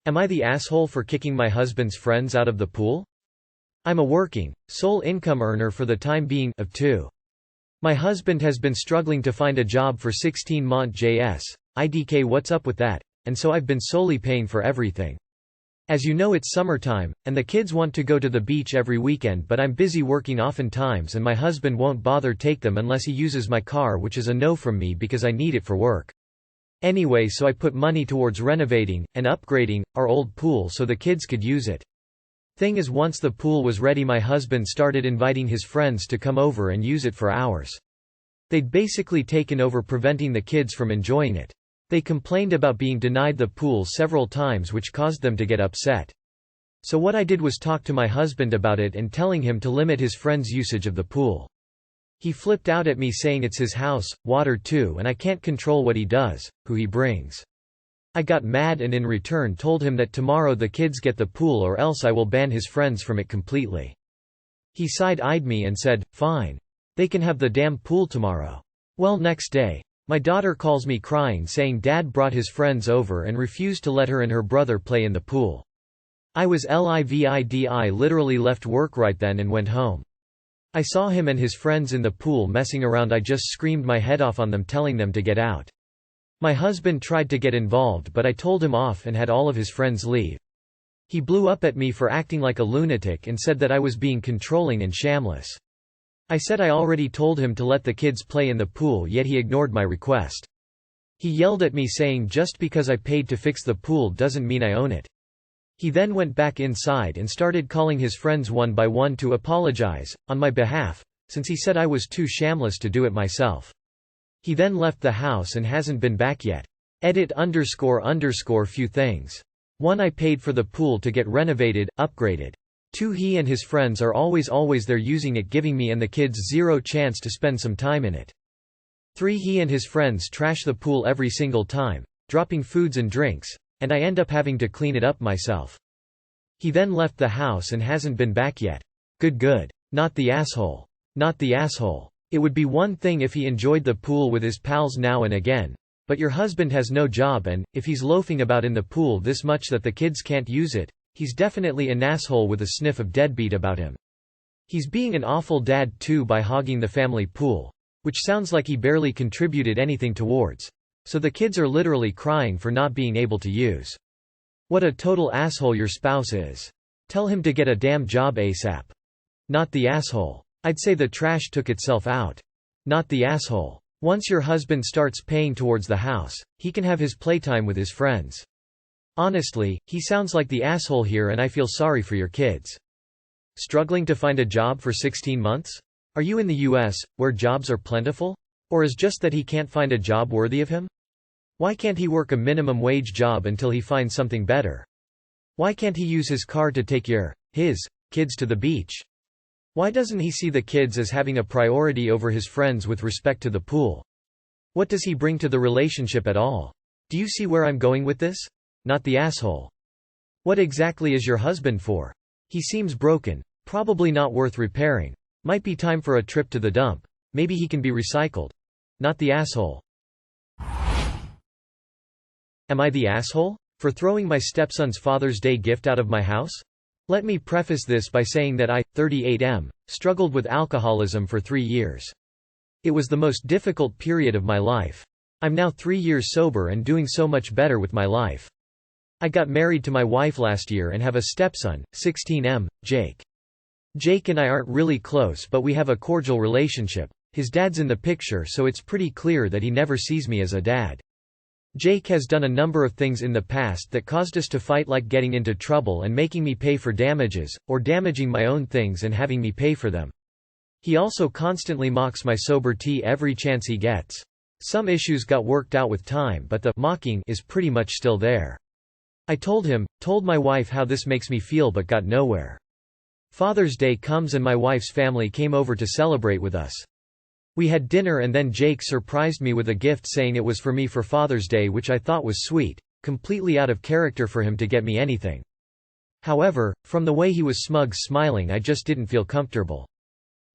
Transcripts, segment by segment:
Am I the asshole for kicking my husband's friends out of the pool? I'm a working, sole income earner for the time being of two. My husband has been struggling to find a job for 16 months. IDK, what's up with that? And so I've been solely paying for everything. As you know, it's summertime, and the kids want to go to the beach every weekend, but I'm busy working oftentimes and my husband won't bother take them unless he uses my car, which is a no from me because I need it for work. Anyway, so I put money towards renovating and upgrading our old pool so the kids could use it. Thing is, once the pool was ready, my husband started inviting his friends to come over and use it for hours. They'd basically taken over, preventing the kids from enjoying it. They complained about being denied the pool several times, which caused them to get upset. So what I did was talk to my husband about it and telling him to limit his friends' usage of the pool. He flipped out at me saying it's his house, water too, and I can't control what he does, who he brings. I got mad and in return told him that tomorrow the kids get the pool or else I will ban his friends from it completely. He side-eyed me and said, fine. They can have the damn pool tomorrow. Well, next day, my daughter calls me crying saying Dad brought his friends over and refused to let her and her brother play in the pool. I was livid, literally left work right then and went home. I saw him and his friends in the pool messing around. I just screamed my head off on them, telling them to get out. My husband tried to get involved, but I told him off and had all of his friends leave. He blew up at me for acting like a lunatic and said that I was being controlling and shameless. I said I already told him to let the kids play in the pool, yet he ignored my request. He yelled at me saying just because I paid to fix the pool doesn't mean I own it. He then went back inside and started calling his friends one by one to apologize, on my behalf, since he said I was too shameless to do it myself. He then left the house and hasn't been back yet. Few things. 1. I paid for the pool to get renovated, upgraded. 2. He and his friends are always there using it, giving me and the kids zero chance to spend some time in it. 3. He and his friends trash the pool every single time, dropping foods and drinks, and I end up having to clean it up myself. He then left the house and hasn't been back yet. Good. Not the asshole. It would be one thing if he enjoyed the pool with his pals now and again, but your husband has no job, and if he's loafing about in the pool this much that the kids can't use it, he's definitely an asshole with a sniff of deadbeat about him. He's being an awful dad too by hogging the family pool, which sounds like he barely contributed anything towards. So the kids are literally crying for not being able to use. What a total asshole your spouse is. Tell him to get a damn job ASAP. Not the asshole. I'd say the trash took itself out. Not the asshole. Once your husband starts paying towards the house, he can have his playtime with his friends. Honestly, he sounds like the asshole here and I feel sorry for your kids. Struggling to find a job for 16 months? Are you in the US, where jobs are plentiful? Or is just that he can't find a job worthy of him? Why can't he work a minimum wage job until he finds something better? Why can't he use his car to take his kids to the beach? Why doesn't he see the kids as having a priority over his friends with respect to the pool? What does he bring to the relationship at all? Do you see where I'm going with this? Not the asshole. What exactly is your husband for? He seems broken, probably not worth repairing. Might be time for a trip to the dump. Maybe he can be recycled. Not the asshole. Am I the asshole for throwing my stepson's Father's Day gift out of my house? Let me preface this by saying that I, 38, struggled with alcoholism for 3 years. It was the most difficult period of my life. I'm now 3 years sober and doing so much better with my life. I got married to my wife last year and have a stepson, 16, Jake. Jake and I aren't really close, but we have a cordial relationship. His dad's in the picture, so it's pretty clear that he never sees me as a dad. Jake has done a number of things in the past that caused us to fight, like getting into trouble and making me pay for damages, or damaging my own things and having me pay for them. He also constantly mocks my sobriety every chance he gets. Some issues got worked out with time, but the mocking is pretty much still there. I told my wife how this makes me feel, but got nowhere. Father's Day comes and my wife's family came over to celebrate with us. We had dinner and then Jake surprised me with a gift saying it was for me for Father's Day, which I thought was sweet, completely out of character for him to get me anything. However, from the way he was smug smiling, I just didn't feel comfortable.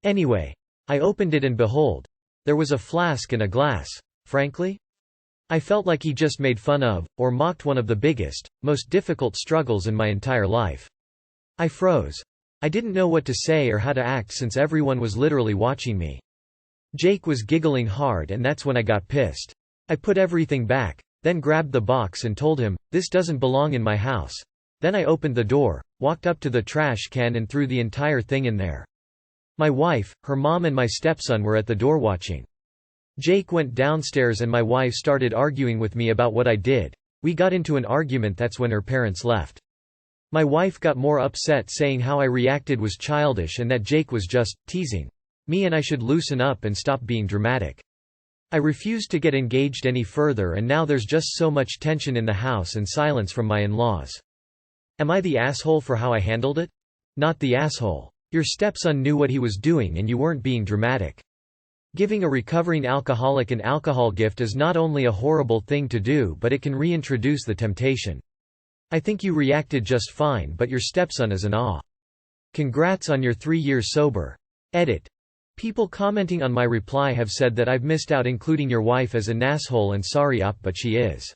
Anyway, I opened it and behold, there was a flask and a glass. Frankly, I felt like he just made fun of, or mocked one of the biggest, most difficult struggles in my entire life. I froze. I didn't know what to say or how to act since everyone was literally watching me. Jake was giggling hard and that's when I got pissed. I put everything back, then grabbed the box and told him, "This doesn't belong in my house." Then I opened the door, walked up to the trash can and threw the entire thing in there. My wife, her mom and my stepson were at the door watching. Jake went downstairs and my wife started arguing with me about what I did. We got into an argument. That's when her parents left. My wife got more upset, saying how I reacted was childish and that Jake was just teasing me and I should loosen up and stop being dramatic. I refused to get engaged any further and now there's just so much tension in the house and silence from my in-laws. Am I the asshole for how I handled it? Not the asshole. Your stepson knew what he was doing and you weren't being dramatic. Giving a recovering alcoholic an alcohol gift is not only a horrible thing to do, but it can reintroduce the temptation. I think you reacted just fine, but your stepson is an awe. Congrats on your 3 years sober. Edit. People commenting on my reply have said that I've missed out including your wife as an asshole and sorry up, but she is.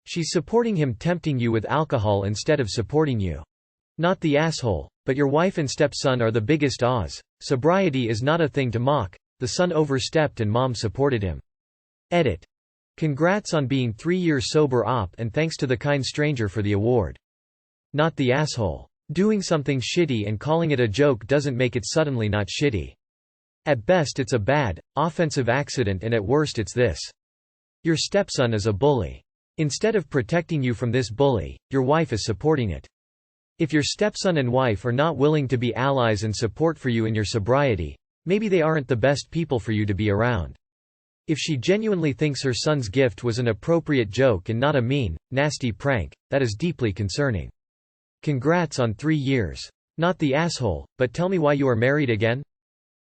She's supporting him tempting you with alcohol instead of supporting you. Not the asshole, but your wife and stepson are the biggest awes. Sobriety is not a thing to mock. The son overstepped and mom supported him. Edit. Congrats on being 3 years sober op and thanks to the kind stranger for the award. Not the asshole. Doing something shitty and calling it a joke doesn't make it suddenly not shitty. At best it's a bad, offensive accident and at worst it's this. Your stepson is a bully. Instead of protecting you from this bully, your wife is supporting it. If your stepson and wife are not willing to be allies and support for you in your sobriety, maybe they aren't the best people for you to be around. If she genuinely thinks her son's gift was an appropriate joke and not a mean, nasty prank, that is deeply concerning. Congrats on 3 years. Not the asshole, but tell me why you are married again?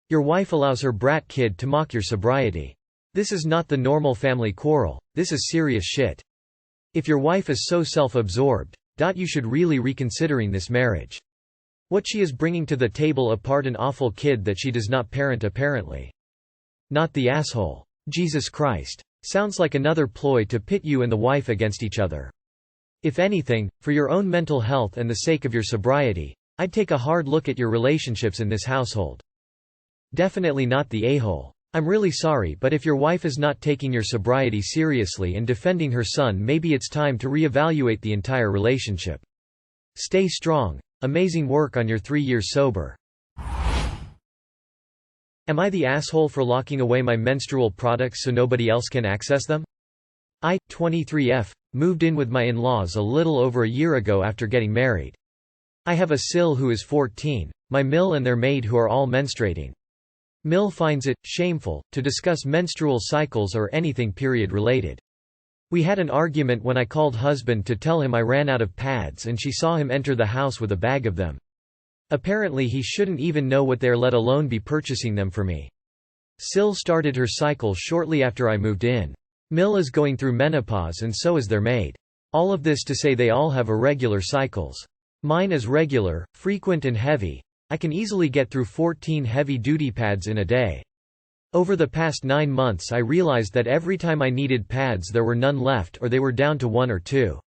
Your wife allows her brat kid to mock your sobriety. This is not the normal family quarrel, this is serious shit. If your wife is so self-absorbed, you should really reconsidering this marriage. What she is bringing to the table apart an awful kid that she does not parent apparently. Not the asshole. Jesus Christ. Sounds like another ploy to pit you and the wife against each other. If anything, for your own mental health and the sake of your sobriety, I'd take a hard look at your relationships in this household. Definitely not the a-hole. I'm really sorry, but if your wife is not taking your sobriety seriously and defending her son, maybe it's time to reevaluate the entire relationship. Stay strong. Amazing work on your 3 years sober. Am I the asshole for locking away my menstrual products so nobody else can access them? I, 23F, moved in with my in-laws a little over a year ago after getting married. I have a Sil who is 14, my Mill and their maid who are all menstruating. Mill finds it shameful to discuss menstrual cycles or anything period related. We had an argument when I called husband to tell him I ran out of pads and she saw him enter the house with a bag of them. Apparently he shouldn't even know what they are, let alone be purchasing them for me. Sil started her cycle shortly after I moved in. Mill is going through menopause and so is their maid. All of this to say they all have irregular cycles. Mine is regular, frequent and heavy. I can easily get through 14 heavy-duty pads in a day. Over the past 9 months I realized that every time I needed pads there were none left or they were down to 1 or 2.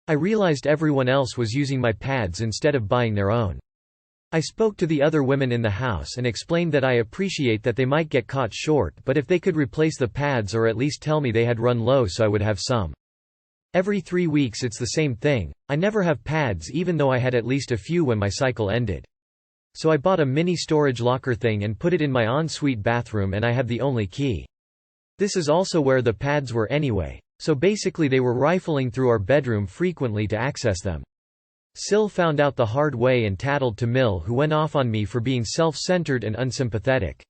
I realized everyone else was using my pads instead of buying their own. I spoke to the other women in the house and explained that I appreciate that they might get caught short, but if they could replace the pads or at least tell me they had run low so I would have some. Every 3 weeks it's the same thing, I never have pads even though I had at least a few when my cycle ended. So I bought a mini storage locker thing and put it in my ensuite bathroom and I have the only key. This is also where the pads were anyway, so basically they were rifling through our bedroom frequently to access them. Sil found out the hard way and tattled to Mill, who went off on me for being self-centered and unsympathetic.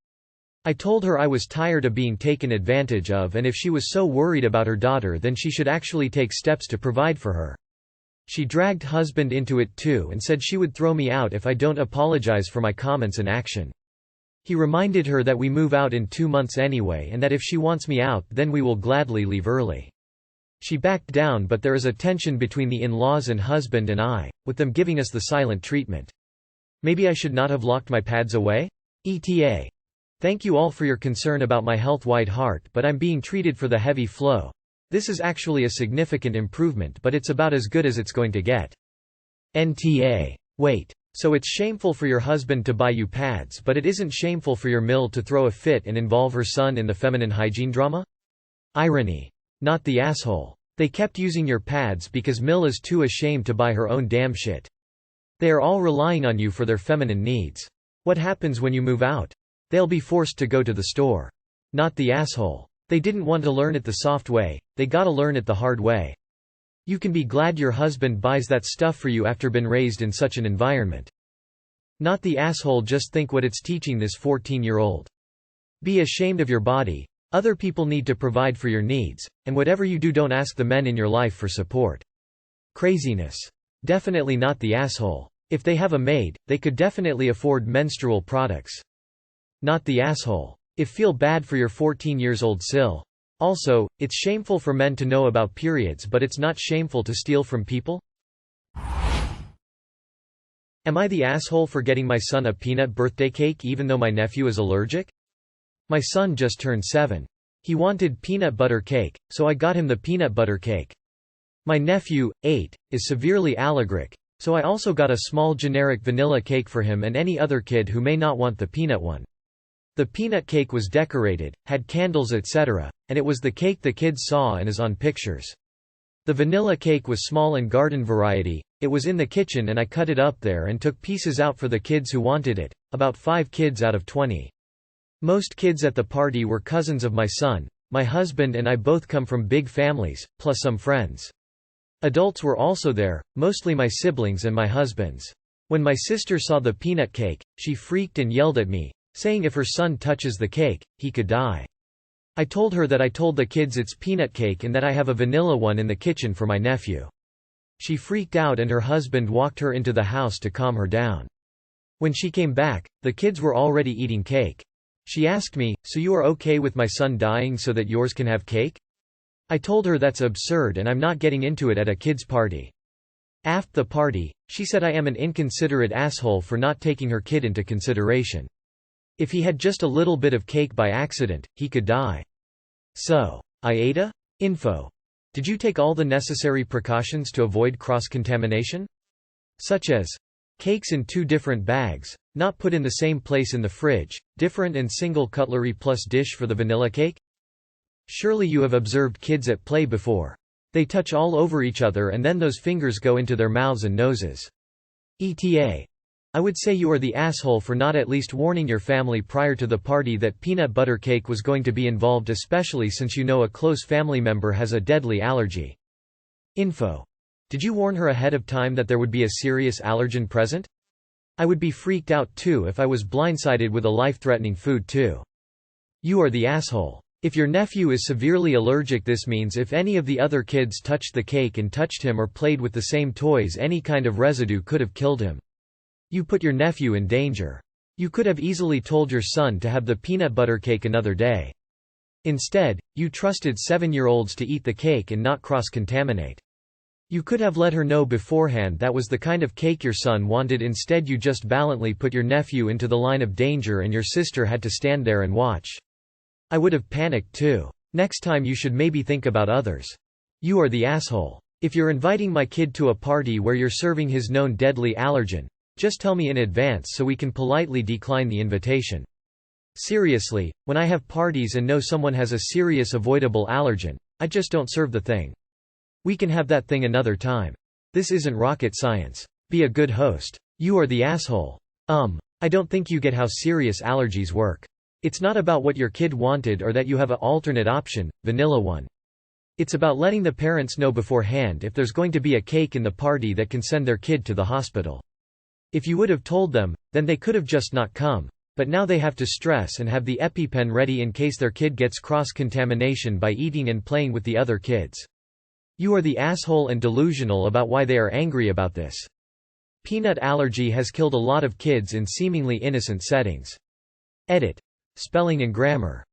I told her I was tired of being taken advantage of and if she was so worried about her daughter then she should actually take steps to provide for her. She dragged husband into it too and said she would throw me out if I don't apologize for my comments and action. He reminded her that we move out in 2 months anyway and that if she wants me out then we will gladly leave early. She backed down, but there is a tension between the in-laws and husband and I, with them giving us the silent treatment. Maybe I should not have locked my pads away? ETA. Thank you all for your concern about my health, wide heart, but I'm being treated for the heavy flow. This is actually a significant improvement, but it's about as good as it's going to get. NTA. Wait. So it's shameful for your husband to buy you pads, but it isn't shameful for your mill to throw a fit and involve her son in the feminine hygiene drama? Irony. Not the asshole. They kept using your pads because Mill is too ashamed to buy her own damn shit. They are all relying on you for their feminine needs. What happens when you move out? They'll be forced to go to the store. Not the asshole. They didn't want to learn it the soft way, they gotta learn it the hard way. You can be glad your husband buys that stuff for you after been raised in such an environment. Not the asshole. Just think what it's teaching this 14-year-old. Be ashamed of your body. Other people need to provide for your needs, and whatever you do, don't ask the men in your life for support. Craziness. Definitely not the asshole. If they have a maid, they could definitely afford menstrual products. Not the asshole. If feel bad for your 14-years-old Sil. Also, it's shameful for men to know about periods, but it's not shameful to steal from people? Am I the asshole for getting my son a peanut birthday cake even though my nephew is allergic? My son just turned 7. He wanted peanut butter cake, so I got him the peanut butter cake. My nephew, 8, is severely allergic, so I also got a small generic vanilla cake for him and any other kid who may not want the peanut one. The peanut cake was decorated, had candles etc., and it was the cake the kids saw and is on pictures. The vanilla cake was small and garden variety, it was in the kitchen and I cut it up there and took pieces out for the kids who wanted it, about 5 kids out of 20. Most kids at the party were cousins of my son. My husband and I both come from big families, plus some friends. Adults were also there, mostly my siblings and my husband's. When my sister saw the peanut cake, she freaked and yelled at me, saying if her son touches the cake, he could die. I told her that I told the kids it's peanut cake and that I have a vanilla one in the kitchen for my nephew. She freaked out and her husband walked her into the house to calm her down. When she came back, the kids were already eating cake. She asked me, "So you are okay with my son dying so that yours can have cake?" I told her that's absurd and I'm not getting into it at a kid's party. After the party, she said I am an inconsiderate asshole for not taking her kid into consideration. If he had just a little bit of cake by accident, he could die. So, AITA? Info. Did you take all the necessary precautions to avoid cross-contamination? Such as cakes in 2 different bags, not put in the same place in the fridge, different and single cutlery plus dish for the vanilla cake? Surely you have observed kids at play before. They touch all over each other and then those fingers go into their mouths and noses. ETA. I would say you are the asshole for not at least warning your family prior to the party that peanut butter cake was going to be involved, especially since you know a close family member has a deadly allergy. Info. Did you warn her ahead of time that there would be a serious allergen present? I would be freaked out too if I was blindsided with a life-threatening food too. You are the asshole. If your nephew is severely allergic, this means if any of the other kids touched the cake and touched him or played with the same toys, any kind of residue could have killed him. You put your nephew in danger. You could have easily told your son to have the peanut butter cake another day. Instead, you trusted 7-year-olds to eat the cake and not cross-contaminate. You could have let her know beforehand that was the kind of cake your son wanted. Instead, you just valiantly put your nephew into the line of danger and your sister had to stand there and watch. I would have panicked too. Next time you should maybe think about others. You are the asshole. If you're inviting my kid to a party where you're serving his known deadly allergen, just tell me in advance so we can politely decline the invitation. Seriously, when I have parties and know someone has a serious avoidable allergen, I just don't serve the thing. We can have that thing another time. This isn't rocket science. Be a good host. You are the asshole. I don't think you get how serious allergies work. It's not about what your kid wanted or that you have an alternate option, vanilla one. It's about letting the parents know beforehand if there's going to be a cake in the party that can send their kid to the hospital. If you would have told them, then they could have just not come, but now they have to stress and have the EpiPen ready in case their kid gets cross-contamination by eating and playing with the other kids. You are the asshole and delusional about why they are angry about this. Peanut allergy has killed a lot of kids in seemingly innocent settings. Edit. Spelling and grammar.